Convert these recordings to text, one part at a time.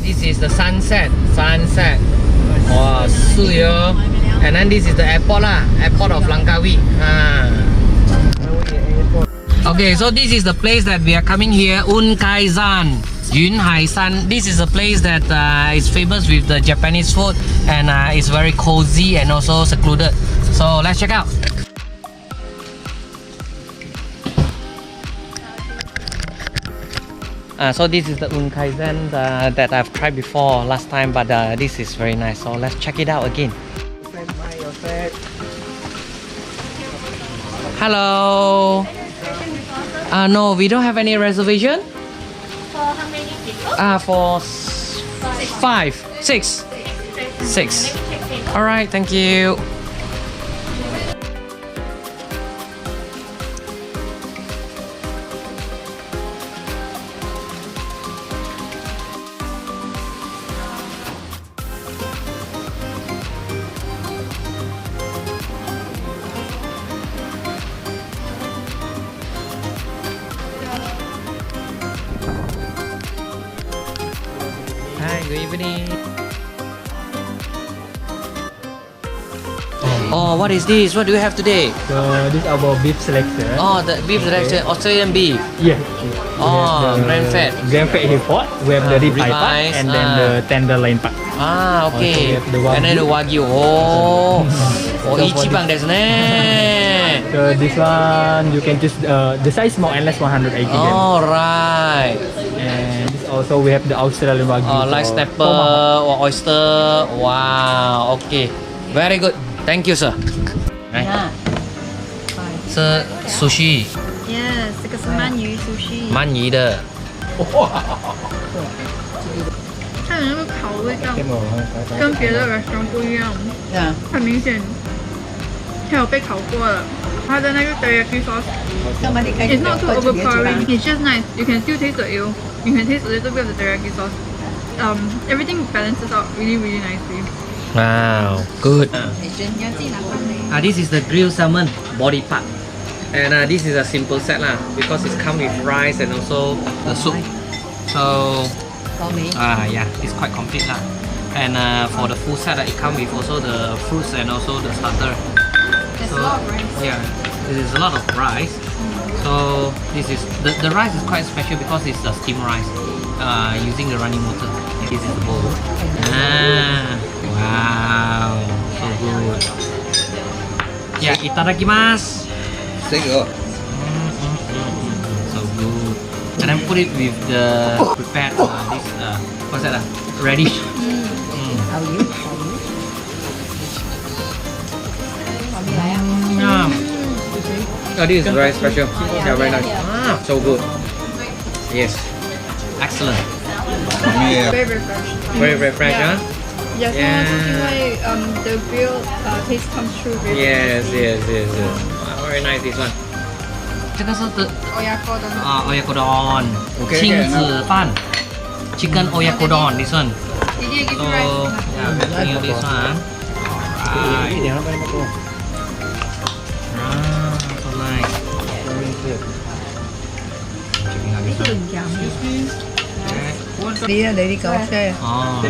this is the sunset. Wow, suyo. And then this is the airport lah. Airport of Langkawi. Okay, so this is the place that we are coming here. Unkaizan. This is a place that is famous with the Japanese food and it's very cozy and also secluded. So let's check out. So this is the Unkaizan that I've tried before last time, but this is very nice. So let's check it out again. Hello. No, we don't have any reservation. For how many people? For 5, 6. All right, thank you. Hi, good evening. Oh, what is this? What do you have today? So this is our beef selection. Oh, the beef selection, Australian beef. Yeah. Oh, grand fat. Grand fat here part. We have the ribeye part ribeyes, and then the tenderloin part. Okay. Also we have the wagyu. And then the wagyu. Oh, ichiban desu ne. So this one you can just the size more and less 180 grams. All right. And this also we have the Australian wagyu. Oh, like snapper or oyster. Wow. Okay. Very good. Thank you, sir. Yeah. 是 sushi， Yes， 这个是鳗鱼 sushi， 鳗鱼的。它的那个烤味道跟别的 restaurant 不一样，很明显，它有被烤过了。它的那个 teriyaki sauce it's not too overpowering. It's just nice. You can still taste the eel. You can taste a little bit of the teriyaki sauce. Everything balances out really nicely. Wow, good. This is the grilled salmon body part, and this is a simple set lah because it's come with rice and also the soup. So yeah, it's quite complete lah. And for the full set, it comes with also the fruits and also the starter. There's a lot of rice. Yeah, there is a lot of rice. So this is the rice is quite special because it's the steamed rice using the running water. This is the bowl. Wow, so good. Yeah, itadakimasu. Thank you. So good. And then put it with the prepared this what's that? Radish. Oh, this is very special. Yeah, very nice. So good. Yes, excellent. Very fresh. Very fresh, huh? Yes, Yeah. the grilled taste comes through very Yes. Wow, very nice this one. 这个是的 oyakodon. Okay, 亲子饭 chicken oyakodon. This one. Did you give So you rice? yeah, bring you this one. Alright. So nice. Checking out this one. Okay. Để đi cậu xe. Oh,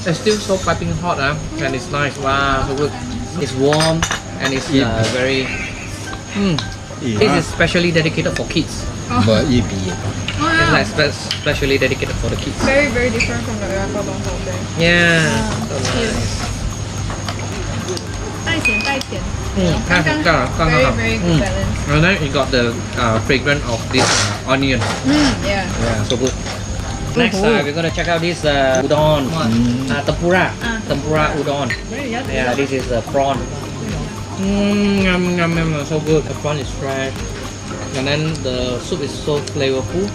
it's still so piping hot, and it's nice. Wow, so good. It's warm and it's very. This is specially dedicated for kids. But EB. It's like specially dedicated for the kids. Very different from the oyakodon out there. Yeah. So nice. 带甜带甜， Very good balance. And then you got the fragrance of this onion. Yeah. Yeah, so good. Next, we're gonna check out this udon, tempura, tempura udon. Yeah, this is prawn. Yum, so good. The prawn is fresh, and then the soup is so flavorful.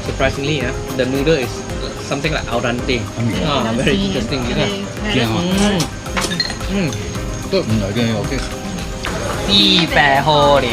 Surprisingly, the noodle is something like al dente. Very interesting. Good. 嗯，again okay. 地白好了。